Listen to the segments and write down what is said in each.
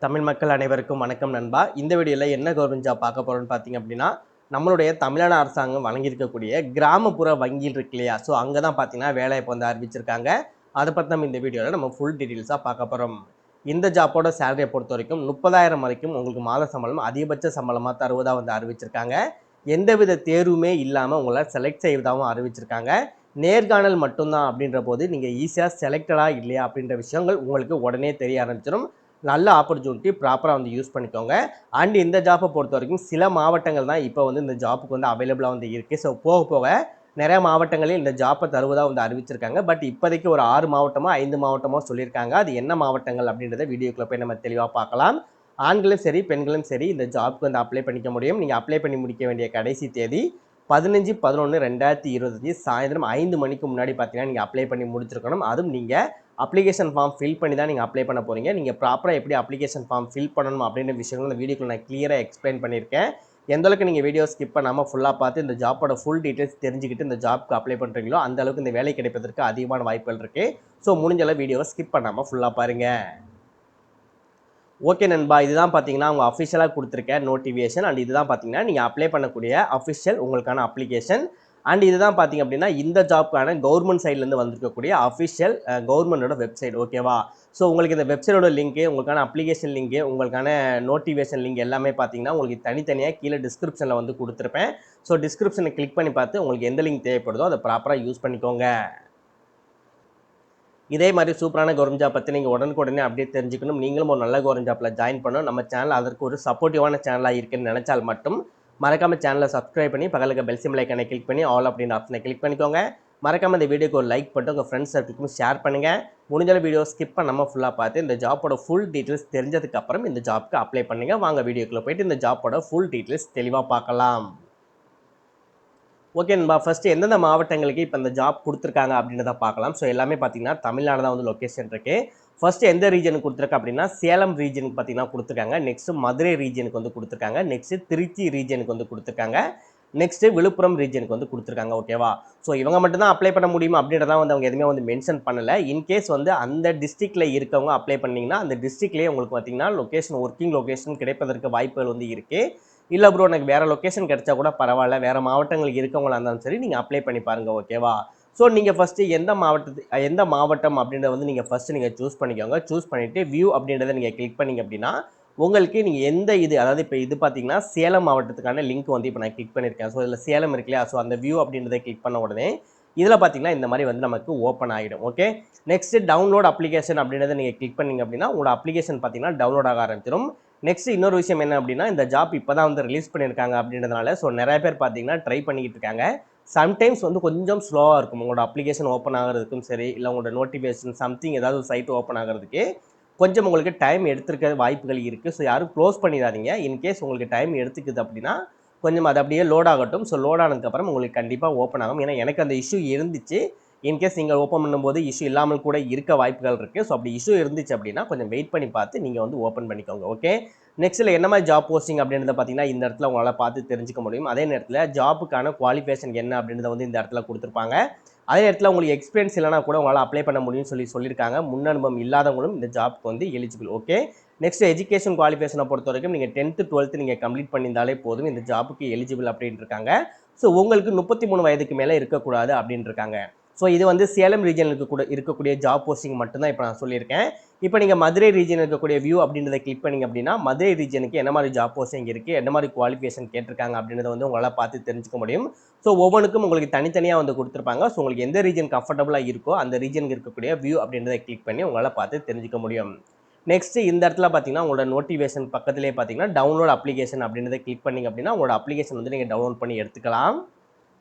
தமிழ் மக்கள் அனைவருக்கும் வணக்கம் நண்பா. இந்த வீடியோல என்ன கவர்மெண்ட் ஜாப் பார்க்க போறோம்னு பார்த்தீங்க அப்படின்னா, நம்மளுடைய தமிழ்நாடு அரசாங்கம் வழங்கியிருக்கக்கூடிய கிராமப்புற வங்கிகள் இருக்கு இல்லையா? ஸோ அங்க தான் பார்த்தீங்கன்னா வேலைவாய்ப்பு வந்து அறிவிச்சிருக்காங்க. அத பத்தி நம்ம இந்த வீடியோல நம்ம ஃபுல் டீட்டெயில்ஸா பார்க்க போறோம். இந்த ஜாப்போட சேலரிய பொறுத்தவரைக்கும் 30,000 வரைக்கும் உங்களுக்கு மாத சம்பளம் அதிகபட்ச சம்பளமா தருவதா வந்து அறிவிச்சிருக்காங்க. எந்தவித தேர்வுமே இல்லாம உங்கள செலக்ட் செய்வதாவும் அறிவிச்சிருக்காங்க. நேர்காணல் மட்டும் தான் அப்படின்ற போது நீங்க ஈஸியா செலக்டடா இல்லையா அப்படின்ற விஷயங்கள் உங்களுக்கு உடனே தெரிய ஆரம்பிச்சிடும். நல்ல ஆப்பர்ச்சுனிட்டி ப்ராப்பராக வந்து யூஸ் பண்ணிக்கோங்க. அண்ட் இந்த ஜாப்பை பொறுத்த வரைக்கும் சில மாவட்டங்கள் தான் இப்போ வந்து இந்த ஜாப்புக்கு வந்து அவைலபிளாக வந்து இருக்குது. ஸோ போக போக நிறைய மாவட்டங்களில் இந்த ஜாப்பை தருவதாக வந்து அறிவிச்சிருக்காங்க. பட் இப்போதைக்கு ஒரு 6 மாவட்டமோ 5 மாவட்டமோ சொல்லியிருக்காங்க. அது என்ன மாவட்டங்கள் அப்படின்றத வீடியோக்குள்ள போய் நம்ம தெளிவாக பார்க்கலாம். ஆண்களும் சரி பெண்களும் சரி இந்த ஜாப்க்கு வந்து அப்ளை பண்ணிக்க முடியும். நீங்கள் அப்ளை பண்ணி முடிக்க வேண்டிய கடைசி தேதி 15/11/2025 சாயந்தரம் 5 மணிக்கு முன்னாடி பார்த்தீங்கன்னா நீங்கள் அப்ளை பண்ணி முடிச்சிருக்கணும். அதுவும் நீங்கள் அப்ளிகேஷன் ஃபார்ம் ஃபில் பண்ணி தான் நீங்கள் அப்ளை பண்ண போகிறீங்க. நீங்கள் ப்ராப்பராக எப்படி அப்ளிகேஷன் ஃபார்ம் ஃபில் பண்ணணும் அப்படின்ற விஷயங்கள் இந்த வீடியோக்குள்ள நான் கிளியராக எக்ஸ்பிளைன் பண்ணியிருக்கேன். எந்த அளவுக்கு நீங்கள் வீடியோ ஸ்கிப் பண்ணாமல் ஃபுல்லாக பார்த்து இந்த ஜாப்போட ஃபுல் டீட்டெயில்ஸ் தெரிஞ்சுக்கிட்டு இந்த ஜாப்க்கு அப்ளை பண்ணுறீங்களோ அந்த அளவுக்கு இந்த வேலை கிடைப்பதற்கு அதிகமான வாய்ப்புகள் இருக்குது. ஸோ முடிஞ்ச அளவு வீடியோவை ஸ்கிப் பண்ணாமல் ஃபுல்லாக பாருங்கள். ஓகே நண்பா, இதுதான் பார்த்தீங்கன்னா அவங்க அஃபிஷியலாக கொடுத்துருக்க நோட்டிஃபிகேஷன். அண்ட் இதுதான் பார்த்தீங்கன்னா நீங்கள் அப்ளை பண்ணக்கூடிய அஃபிஷியல் உங்களுக்கான அப்ளிகேஷன். அண்ட் இதுதான் பார்த்தீங்க அப்படின்னா இந்த ஜாப்க்கான கவர்மெண்ட் சைட்லேருந்து வந்திருக்கக்கூடிய அஃபிஷியல் கவர்மெண்டோட வெப்சைட். ஓகேவா? ஸோ உங்களுக்கு இந்த வெப்சைட்டோட லிங்க்கு, உங்களுக்கான அப்ளிகேஷன் லிங்க்கு, உங்களுக்கான நோட்டிஃபிகேஷன் லிங்க் எல்லாமே பார்த்தீங்கன்னா உங்களுக்கு தனித்தனியாக கீழே டிஸ்கிரிப்ஷனில் வந்து கொடுத்துருப்பேன். ஸோ டிஸ்கிரிப்ஷனை கிளிக் பண்ணி பார்த்து உங்களுக்கு எந்த லிங்க் தேவைப்படுதோ அதை ப்ராப்பராக யூஸ் பண்ணிக்கோங்க. இதே மாதிரி சூப்பரான கவர்மெண்ட் ஜாப் பற்றி நீங்கள் உடனுக்குடனே அப்படியே தெரிஞ்சுக்கணும். நீங்களும் ஒரு நல்ல கவர்மெண்ட் ஜாப்பில் ஜாயின் பண்ணணும். நம்ம சேனல் அதற்கு ஒரு சப்போர்ட்டிவான சேனலாக இருக்குன்னு நினச்சால் மட்டும் மறக்காமல் சேனலை சப்ஸ்கிரைப் பண்ணி பக்கத்துக்கு பெல் சிம்பல் ஐக்கானை கிளிக் பண்ணி ஆல் அப்படின்ற ஆப்ஷனை கிளிக் பண்ணிக்கோங்க. மறக்காமல் இந்த வீடியோக்கு ஒரு லைக் பண்ணிட்டு உங்கள் ஃப்ரெண்ட்ஸ் சர்க்கிளுக்கும் ஷேர் பண்ணுங்கள். முடிஞ்ச வீடியோ ஸ்கிப் பண்ணாமல் ஃபுல்லாக பார்த்து இந்த ஜாப்போட ஃபுல் டீட்டெயில்ஸ் தெரிஞ்சதுக்கப்புறம் இந்த ஜாப்க்கு அப்ளை பண்ணுங்கள். வாங்க வீடியோக்குள்ளே போயிட்டு இந்த ஜாப்போட ஃபுல் டீட்டெயில்ஸ் தெளிவாக பார்க்கலாம். ஓகே நண்பா, ஃபர்ஸ்ட் எந்தெந்த மாவட்டங்களுக்கு இப்போ இந்த ஜாப் கொடுத்துருக்காங்க அப்படின்றத பார்க்கலாம். ஸோ எல்லாமே பார்த்தீங்கன்னா தமிழ்நாடு தான் வந்து லொக்கேஷன் இருக்கு. ஃபர்ஸ்ட் எந்த ரீஜனுக்கு கொடுத்துருக்கா அப்படின்னா சேலம் ரீஜனுக்கு பார்த்தீங்கன்னா கொடுத்துருக்காங்க. நெக்ஸ்ட் மதுரை ரீஜனுக்கு வந்து கொடுத்துருக்காங்க. நெக்ஸ்ட் திருச்சி ரீஜனுக்கு வந்து கொடுத்துருக்காங்க. நெக்ஸ்ட் விழுப்புரம் ரீஜனுக்கு வந்து கொடுத்துருக்காங்க. ஓகேவா? ஸோ இவங்க மட்டும் தான் அப்ளை பண்ண முடியுமா அப்படின்றதான் வந்து அவங்க எதுவுமே வந்து மென்ஷன் பண்ணல. இன்கேஸ் வந்து அந்த டிஸ்ட்ரிக்ட்ல இருக்கவங்க அப்ளை பண்ணீங்கன்னா அந்த டிஸ்ட்ரிக்ட்லேயே உங்களுக்கு பார்த்தீங்கன்னா லொக்கேஷன் ஒர்க்கிங் லொக்கேஷன் கிடைப்பதற்கு வாய்ப்புகள் வந்து இருக்கு. இல்லை ப்ரோ எனக்கு வேறு லொக்கேஷன் கிடைச்சா கூட பரவாயில்ல, வேறு மாவட்டங்களுக்கு இருக்கவங்களா இருந்தாலும் சரி நீங்கள் அப்ளை பண்ணி பாருங்கள். ஓகேவா? ஸோ நீங்கள் ஃபஸ்ட்டு எந்த மாவட்டம் அப்படின்றத வந்து நீங்கள் ஃபஸ்ட்டு நீங்கள் சூஸ் பண்ணிக்கோங்க. சூஸ் பண்ணிவிட்டு வியூ அப்படின்றத நீங்கள் கிளிக் பண்ணிங்க அப்படின்னா உங்களுக்கு நீங்கள் எந்த இது அதாவது இப்போ இது பார்த்தீங்கன்னா சேலம் மாவட்டத்துக்கான லிங்க் வந்து இப்போ நான் கிளிக் பண்ணியிருக்கேன். ஸோ இதில் சேலம் இருக்கு இல்லையா? ஸோ அந்த வியூ அப்படின்றத கிளிக் பண்ண உடனே இதில் பார்த்தீங்கன்னா இந்த மாதிரி வந்து நமக்கு ஓப்பன் ஆகிடும். ஓகே, நெக்ஸ்ட் டவுன்லோட் அப்ளிகேஷன் அப்படின்றத நீங்கள் கிளிக் பண்ணிங்க அப்படின்னா உங்களோட அப்ளிகேஷன் பார்த்தீங்கன்னா டவுன்லோட் ஆக ஆரம்பிச்சிடும். நெக்ஸ்ட் இன்னொரு விஷயம் என்ன அப்படின்னா இந்த ஜாப் இப்போ தான் வந்து ரிலீஸ் பண்ணியிருக்காங்க அப்படின்றதுனால ஸோ நிறைய பேர் பார்த்தீங்கன்னா ட்ரை பண்ணிக்கிட்டு இருக்காங்க. சம்டைம்ஸ் வந்து கொஞ்சம் ஸ்லோவாக இருக்கும் உங்களோட அப்ளிகேஷன் ஓப்பன் ஆகிறதுக்கும் சரி, இல்லை உங்களோட நோட்டிஃபிகேஷன் சம்திங் ஏதாவது ஒரு சைட் ஓப்பன் ஆகிறதுக்கு கொஞ்சம் உங்களுக்கு டைம் எடுத்துருக்க வாய்ப்புகள் இருக்குது. ஸோ யாரும் க்ளோஸ் பண்ணிடாதீங்க. இன்கேஸ் உங்களுக்கு டைம் எடுத்துக்குது அப்படின்னா கொஞ்சம் அது அப்படியே லோட் ஆகட்டும். ஸோ லோட் ஆனதுக்கப்புறம் உங்களுக்கு கண்டிப்பாக ஓப்பன் ஆகும். ஏன்னா எனக்கு அந்த இஷ்யூ இருந்துச்சு. இன்கேஸ் நீங்கள் ஓப்பன் பண்ணும்போது இஷ்யூ இல்லாமல் கூட இருக்க வாய்ப்புகள் இருக்குது. ஸோ அப்படி இஷ்யூ இருந்துச்சு அப்படின்னா கொஞ்சம் வெயிட் பண்ணி பார்த்து நீங்கள் வந்து ஓப்பன் பண்ணிக்கோங்க. ஓகே, நெக்ஸ்ட்டில் என்ன மாதிரி ஜாப் போஸ்டிங் அப்படின்றத பார்த்தீங்கன்னா இந்த இடத்துல உங்களால் பார்த்து தெரிஞ்சுக்க முடியும். அதே நேரத்தில் ஜாப்புக்கான குவாலிஃபிகேஷன் என்ன அப்படின்றத வந்து இந்த இடத்துல கொடுத்துருப்பாங்க. அதே நேரத்தில் உங்களுக்கு எக்ஸ்பீரியன்ஸ் இல்லைனா கூட உங்களால் அப்ளை பண்ண முடியும்னு சொல்லியிருக்காங்க. முன் அனுபவம் இல்லாதவங்களும் இந்த ஜாப்க்கு வந்து எலிஜிபிள். ஓகே, நெக்ஸ்ட் எஜுகேஷன் குவாலிஃபிகேஷனை பொறுத்த வரைக்கும் நீங்கள் 10th 12th நீங்கள் கம்ப்ளீட் பண்ணியிருந்தாலே போதும் இந்த ஜாப்புக்கு எலிஜிபிள் அப்படின்னு இருக்காங்க. ஸோ உங்களுக்கு 33 வயதுக்கு மேலே இருக்கக்கூடாது அப்படின்னு இருக்காங்க. ஸோ இது வந்து சேலம் ரீஜனுக்கு கூட இருக்கக்கூடிய ஜாப் போஸ்டிங் மட்டும்தான் இப்போ நான் சொல்லியிருக்கேன். இப்போ நீங்கள் மதுரை ரீஜன் இருக்கக்கூடிய வியூ அப்படின்றத கிளிக் பண்ணிங்க அப்படின்னா மதுரை ரீஜனுக்கு என்ன மாதிரி ஜாப் போஸ்டிங் இருக்குது, என்ன மாதிரி குவாலிஃபிகேஷன் கேட்டிருக்காங்க அப்படின்றத வந்து உங்களால் பார்த்து தெரிஞ்சுக்க முடியும். ஸோ ஒவ்வொன்றுக்கும் உங்களுக்கு தனித்தனியாக வந்து கொடுத்துருப்பாங்க. ஸோ உங்களுக்கு எந்த ரீஜன் கம்ஃபர்டபுளாக இருக்கோ அந்த ரீஜனுக்கு இருக்கக்கூடிய வியூ அப்படின்றத கிளிக் பண்ணி உங்களால் பார்த்து தெரிஞ்சுக்க முடியும். நெக்ஸ்ட் இந்த இடத்துல பார்த்தீங்கன்னா உங்களோட நோட்டிஃபிகேஷன் பக்கத்திலே பார்த்தீங்கன்னா டவுன்லோட் அப்ளிகேஷன் அப்படின்றத கிளிக் பண்ணிங்க அப்படின்னா உங்களோட அப்ளிகேஷன் வந்து நீங்கள் டவுன்லோட் பண்ணி எடுத்துக்கலாம்.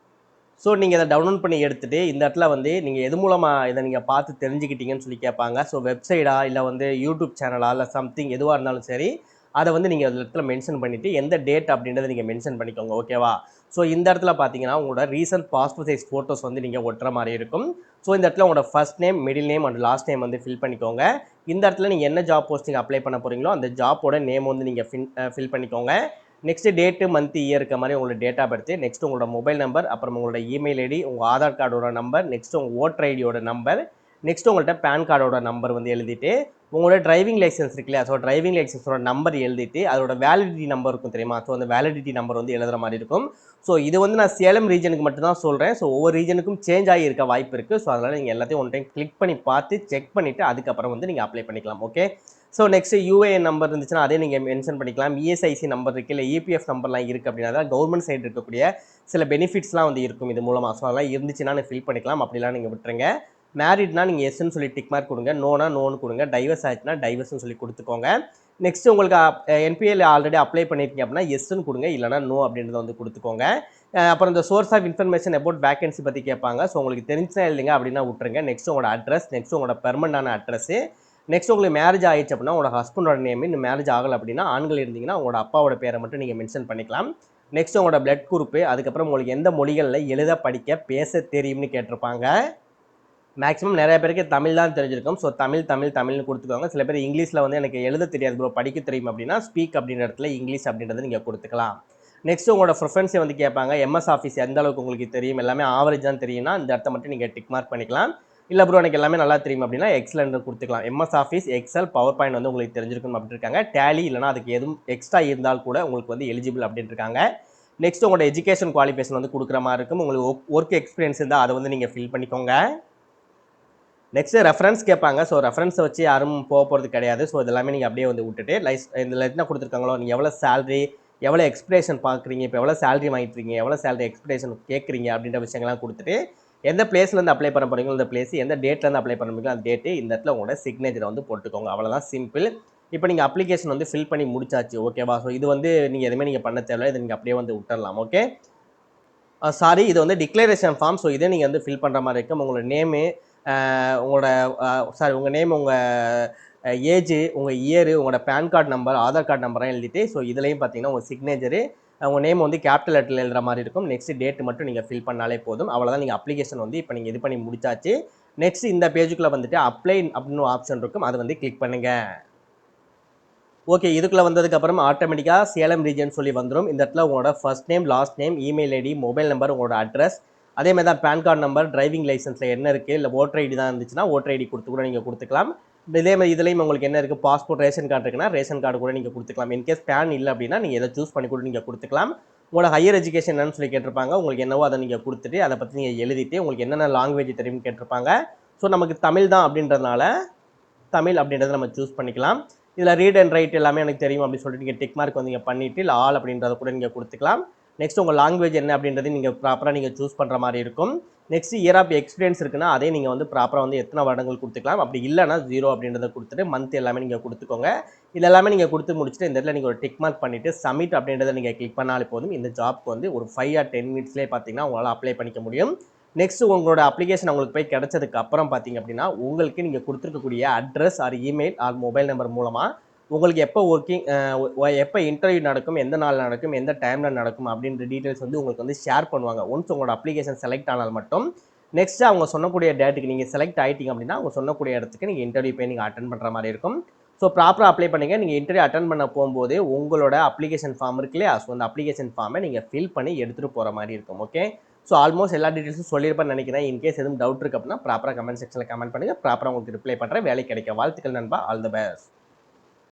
ஸோ நீங்கள் இதை டவுன்லோட் பண்ணி எடுத்துகிட்டு இந்த இடத்துல வந்து நீங்கள் எது மூலமாக இதை நீங்கள் பார்த்து தெரிஞ்சுக்கிட்டீங்கன்னு சொல்லி கேட்பாங்க. ஸோ வெப்சைட்டா இல்லை வந்து யூடியூப் சேனலா இல்லை சம்திங் எதுவாக இருந்தாலும் சரி அதை வந்து நீங்கள் அந்த இடத்துல மென்ஷன் பண்ணிவிட்டு எந்த டேட் அப்படின்றத நீங்கள் மென்ஷன் பண்ணிக்கோங்க. ஓகேவா? ஸோ இந்த இடத்துல பார்த்தீங்கன்னா உங்களோட ரீசன்ட் பாஸ்போர்ட் சைஸ் ஃபோட்டோஸ் வந்து நீங்கள் ஒட்டுற மாதிரி இருக்கும். ஸோ இந்த இடத்துல உங்களோட first name, middle name and last name வந்து ஃபில் பண்ணிக்கோங்க. இந்த இடத்துல நீங்கள் என்ன ஜாப் போஸ்டிங் அப்ளை பண்ண போகிறீங்களோ அந்த ஜாப்போட நேம் வந்து நீங்கள் ஃபில் பண்ணிக்கோங்க. நெக்ஸ்ட் டேட்டு, மந்த், இயர் இருக்க மாதிரி உங்களோட டேட் ஆஃப் பர்த், நெக்ஸ்ட் உங்களோட மொபைல் நம்பர், அப்புறம் உங்களோட இமெயில் ஐடி, உங்கள் ஆதார் கார்டோட நம்பர், நெக்ஸ்ட் உங்கள் ஓட்டர் ஐடியோட நம்பர், நெக்ஸ்ட் உங்கள்கிட்ட பேன் கார்டோட நம்பர் வந்து எழுதிட்டு உங்களோட டிரைவிங் லைசன்ஸ் இருக்கு இல்லையா, ஸோ டிரைவிங் லைசன்ஸோட நம்பர் எழுதிட்டு அதோட வேலிடிட்டி நம்பர் இருக்கும் தெரியுமா, ஸோ அந்த வேலிடிட்டி நம்பர் வந்து எழுதுற மாதிரி இருக்கும். ஸோ இது வந்து நான் சேலம் ரீஜனுக்கு மட்டும் தான் சொல்கிறேன். ஸோ ஒவ்வொரு ரீஜனுக்கும் சேஞ்ச் ஆகி இருக்க வாய்ப்பு இருக்குது. ஸோ அதனால் நீங்கள் எல்லாத்தையும் ஒன் டைம் கிளிக் பண்ணி பார்த்து செக் பண்ணிவிட்டு அதுக்கப்புறம் வந்து நீங்கள் அப்ளை பண்ணிக்கலாம். Okay. So next UAN number இருந்துச்சுன்னா அதே நீங்கள் மென்ஷன் பண்ணிக்கலாம். இஎஸ்ஐசி நம்பர் இருக்குது, இல்லை இபிஎஃப் நம்பர்லாம் இருக்குது அப்படின்னா தான் கவர்மெண்ட் சைடு இருக்கக்கூடிய சில பெனிஃபிட்ஸ்லாம் வந்து இருக்கும் இது மூலமாக. ஸோ அதெல்லாம் இருந்துச்சுன்னா ஃபில் பண்ணிக்கலாம். அப்படிலாம் நீங்கள் விட்டுருங்க. மேரிட்னா நீங்கள் எஸ்ன்னு சொல்லி டிக் மார்க் கொடுங்க, நோனா நோன்னு கொடுங்க, டைவர்ஸ் ஆச்சுன்னா டைவர்ஸ்னு சொல்லி கொடுத்துக்கோங்க. நெக்ஸ்ட் உங்களுக்கு என்பிஎல் ஆல்ரெடி அப்ளை பண்ணியிருக்கீங்க அப்படின்னா எஸ்ன்னு கொடுங்க, இல்லைனா நோ அப்படின்றத வந்து கொடுத்துக்கோங்க. அப்புறம் இந்த source of information about vacancy பற்றி கேட்பாங்க. ஸோ உங்களுக்கு தெரிஞ்சுனா இல்லைங்க அப்படின்னா விட்டுருங்க. நெக்ஸ்ட் உங்களோட அட்ரஸ், நெக்ஸ்ட் உங்களோட பெர்மனண்டான அட்ரஸ், நெக்ஸ்ட் உங்களுக்கு மேரேஜ் ஆயிடுச்சு அப்படின்னா உங்களோட ஹஸ்பண்டோட நேம், இன்னும் மேரேஜ் ஆகலை அப்படின்னா ஆண்கள் இருந்தீங்கன்னா உங்களோட அப்பாவோட பேரை மட்டும் நீங்கள் மென்ஷன் பண்ணிக்கலாம். நெக்ஸ்ட் உங்களோட பிளட் குரூப்பு, அதுக்கப்புறம் உங்களுக்கு எந்த மொழிகளில் எழுத படிக்க பேச தெரியும்னு கேட்டிருப்பாங்க. மேக்ஸிமம் நிறைய பேருக்கு தமிழ் தான் தெரிஞ்சிருக்கும். ஸோ தமிழ்னு கொடுத்துக்கோங்க. சில பேர் இங்கிலீஷில் வந்து எனக்கு எழுத தெரியாது ப்ரோ, படிக்க தெரியும் அப்படின்னா ஸ்பீக் அப்படின்ற இடத்துல இங்கிலீஷ் அப்படின்றத நீங்கள் கொடுத்துக்கலாம். நெக்ஸ்ட் உங்களோட ப்ரிஃபரன்ஸை வந்து கேட்பாங்க. எம்எஸ் ஆஃபீஸ் எந்த அளவுக்கு உங்களுக்கு தெரியும், எல்லாமே ஆவரேஜ் தான் தெரியும்னா இந்த இடத்த மட்டும் நீங்கள் டிக் மார்க் பண்ணிக்கலாம். இல்லை ப்ரோ எனக்கு எல்லாமே நல்லா தெரியும் அப்படின்னா எக்ஸல்னு கொடுத்துக்கலாம். MS office, Excel, PowerPoint வந்து உங்களுக்கு தெரிஞ்சிருக்கும் அப்படின்னு இருக்காங்க. டேலி இல்லைனா அதுக்கு எதுவும் எக்ஸ்ட்ரா இருந்தால் கூட உங்களுக்கு வந்து எலிஜிபிள் அப்படின்னு இருக்காங்க. நெக்ஸ்ட் உங்களோட எஜுகேஷன் குவாலிஃபிகேஷன் வந்து கொடுக்குற மாதிரி இருக்கும். உங்களுக்கு ஒர்க் எக்ஸ்பீரியன்ஸ் இருந்தால் அதை வந்து நீங்கள் ஃபில் பண்ணிக்கோங்க. நெக்ஸ்ட் ரெஃபரன்ஸ் கேட்பாங்க. ஸோ ரெஃபரன்ஸை வச்சு யாரும் போகிறது கிடையாது. ஸோ இதெல்லாமே நீங்கள் அப்படியே வந்து விட்டுட்டு இதில் என்ன கொடுத்துருக்காங்களோ நீங்கள் எவ்வளோ சேலரி, எவ்வளோ எக்ஸ்பெக்டேஷன் பார்க்குறீங்க, இப்போ எவ்வளோ சேலரி வாங்கிட்டுருக்கீங்க, எவ்வளோ சேலரி எக்ஸ்பெக்டேஷன் கேட்குறீங்க அப்படின்ற விஷயங்கள்லாம் கொடுத்துட்டு எந்த பிளேஸ்லேருந்து அப்ளை பண்ண போகிறீங்களோ அந்த பிளேஸ், எந்த டேட்லேருந்து அப்ளை பண்ண போகிறீங்களோ அந்த டேட்டு, இந்த இடத்துல உங்களோட சிக்னேச்சரை வந்து போட்டுக்கோங்க. அவ்வளோதான், சிம்பிள். இப்போ நீங்கள் அப்ளிகேஷன் வந்து ஃபில் பண்ணி முடிச்சாச்சு. ஓகேவா. ஸோ இது வந்து நீங்கள் எதுவுமே நீங்கள் பண்ண தேவையில்லை. இதை நீங்கள் அப்படியே வந்து விட்டுறலாம். ஓகே. சாரி, இது வந்து டிக்ளரேஷன் ஃபார்ம். ஸோ இதே நீங்கள் வந்து ஃபில் பண்ணுற மாதிரி இருக்கும். உங்களோட நேமு, உங்களோட உங்கள் நேம், உங்கள் ஏஜ், உங்கள் இயரு, உங்களோட PAN card number, Aadhaar card நம்பர்லாம் எழுதிட்டு ஸோ இதுலேயும் பார்த்தீங்கன்னா உங்கள் சிக்னேச்சரு, உங்கள் நேம் வந்து கேபிட்டல் லெட்டரில் எழுதுற மாதிரி இருக்கும். நெக்ஸ்ட் டேட் மட்டும் நீங்கள் ஃபில் பண்ணாலே போதும். அவ்வளோதான், நீங்கள் அப்ளிகேஷன் வந்து இப்போ நீங்கள் இது பண்ணி முடிச்சாச்சு. நெக்ஸ்ட் இந்த பேஜுக்குள்ளே வந்துட்டு அப்ளை அப்படின்னு ஆப்ஷன் இருக்கும், அதை வந்து கிளிக் பண்ணுங்கள். ஓகே, இதுக்குள்ளே வந்ததுக்கப்புறம் ஆட்டோமேட்டிக்காக சேலம் ரீஜன் சொல்லி வந்துடும். இந்த இடத்துல உங்களோட first name, last name, email ID, mobile number, உங்களோட அட்ரஸ், அதே மாதிரி தான் பேன் கார்டு நம்பர், டிரைவிங் லைசன்ஸில் என்ன இருக்குது, இல்லை ஓட்டர் ஐடி தான் இருந்துச்சுன்னா ஓட்டர் ஐடி கொடுத்து கூட நீங்கள் கொடுத்துக்கலாம். இதே மாதிரி இதுலேயும் உங்களுக்கு என்ன இருக்குது, பாஸ்போர்ட், ரேஷன் கார்டு இருக்குன்னா ரேஷன் கார்டு கூட நீங்கள் கொடுத்துக்கலாம். இன்கேஸ் பேன் இல்லை அப்படின்னா நீங்கள் எதை சூஸ் பண்ணி கூட நீங்கள் கொடுத்துக்கலாம். உங்களோட ஹையர் எஜுகேஷன் என்னன்னு சொல்லி கேட்டிருப்பாங்க. உங்களுக்கு என்னவோ அதை நீங்கள் கொடுத்துட்டு அதை பற்றி நீங்கள் எழுதிட்டு உங்களுக்கு என்னென்ன லாங்குவேஜ் தெரியும்னு கேட்டிருப்பாங்க. ஸோ நமக்கு தமிழ் தான் அப்படின்றதுனால தமிழ் அப்படின்றத நம்ம சூஸ் பண்ணிக்கலாம். இதில் ரீட் அண்ட் ரைட் எல்லாமே எனக்கு தெரியும் அப்படின்னு சொல்லிட்டு நீங்கள் டிக் மார்க் வந்து நீங்கள் பண்ணிவிட்டு இல்லை ஆல் அப்படின்றத கூட நீங்கள் கொடுத்துக்கலாம். நெக்ஸ்ட் உங்கள் லாங்குவேஜ் என்ன அப்படின்றது நீங்கள் ப்ராப்பராக நீங்கள் சூஸ் பண்ணுற மாதிரி இருக்கும். நெக்ஸ்ட் இயர் ஆஃப் எக்ஸ்பீரியன்ஸ் இருக்குன்னா அதே நீங்கள் வந்து ப்ராப்பராக வந்து எத்தனை வருடங்கள் கொடுத்துக்கலாம். அப்படி இல்லைனா 0 அப்படின்றத கொடுத்துட்டு மந்த் எல்லாமே நீங்கள் கொடுத்துக்கோங்க. இது எல்லாமே நீங்கள் கொடுத்து முடிச்சுட்டு இந்த இடத்துல நீங்கள் ஒரு டிக் மார்க் பண்ணிவிட்டு சப்மிட் அப்படின்றத நீங்கள் கிளிக் பண்ணாலே போதும். இந்த ஜாப்க்கு வந்து ஒரு 5 or 10 மினிட்ஸ்லேயே பார்த்தீங்கன்னா உங்களால் அப்ளை பண்ணிக்க முடியும். நெக்ஸ்ட் உங்களோட அப்ளிகேஷன் உங்களுக்கு போய் கிடைச்சதுக்கு அப்புறம் பார்த்தீங்க அப்படின்னா உங்களுக்கு நீங்கள் கொடுத்துருக்கக்கூடிய address R email R mobile number மூலமாக உங்களுக்கு எப்போ எப்போ இன்டர்வியூ நடக்கும், எந்த நாள் நடக்கும், எந்த டைமில் நடக்கும் அப்படின்ற டீட்டெயில்ஸ் வந்து உங்களுக்கு வந்து ஷேர் பண்ணுவாங்க. ஒன்ஸ் உங்களோட அப்ளிகேஷன் செலக்ட் ஆனால் மட்டும் நெக்ஸ்ட்டு அவங்க சொன்னக்கூடிய டேட்டுக்கு நீங்கள் செலக்ட் ஆகிட்டீங்க அப்படின்னா அவங்க சொன்னக்கூடிய இடத்துக்கு நீங்கள் இன்டர்வியூ போய் நீங்கள் அட்டன் பண்ணுற மாதிரி இருக்கும். ஸோ ப்ராப்பராக அப்ளை பண்ணிங்க. நீங்கள் இன்டர்வியூ அட்டன் பண்ண போகும்போது உங்களோட அப்ளிகேஷன் ஃபார்ம் இருக்கு இல்லையா, ஸோ அந்த அப்ளிகேஷன் ஃபார்மை நீங்கள் ஃபில் பண்ணி எடுத்துகிட்டு போகிற மாதிரி இருக்கும். ஓகே. ஸோ ஆல்மோஸ்ட் எல்லா டீட்டெயில்ஸும் சொல்லியிருப்பேன்னு நினைக்கிறேன். இன்கேஸ் எதுவும் டவுட் இருக்குது அப்படின்னா ப்ராப்பராக கமெண்ட் செக்ஷனில் கமெண்ட் பண்ணுங்கள். ப்ராப்பராக உங்களுக்கு ரிப்ளை பண்ணுறேன். வேலை கிடைக்க வாழ்த்துக்கள் நண்பா. All the best.